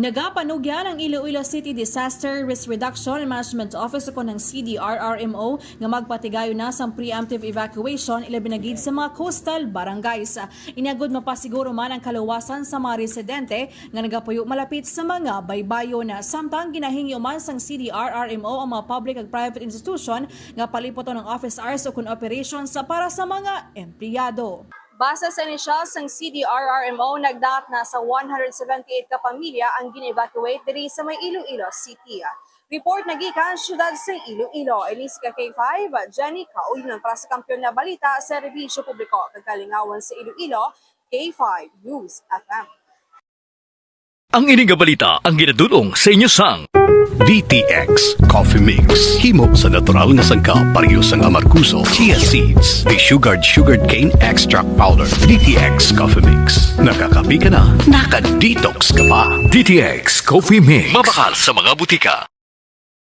Nagapanugyan ang Iloilo City Disaster Risk Reduction and Management Office ko ng Cdrmmo nga magpatigayon na sa preemptive evacuation ilabinagid sa mga coastal barangays. Inagod mapasiguro man ang kaluwasan sa mga residente nga nagapuyo malapit sa mga baybayon. Samtang ginahingi man sang Cdrmmo ang mga public ag private institution nga palipoton ng office hours o kun operations para sa mga empleyado. Base sa inisyal sang Cdrmmo, nagdaat na sa 178 ka pamilya ang gine-evacuate diri sa may Iloilo City. Report nagikan syudad sa Iloilo. Elisa K5, Jenny Kauyon para sa kampiyon na balita sa Serbisyo Publiko. Kagalingawan sa Iloilo, K5 News FM. Ang ining balita ang ginadulong sa inyo sang DTX Coffee Mix. Himo sa natural nga sangkap pareho sang amarkuso, chia seeds, sugared cane extract powder. DTX Coffee Mix. Nakakapi ka na, naka-detox ka pa. DTX Coffee Mix. Mabakal sa mga butika.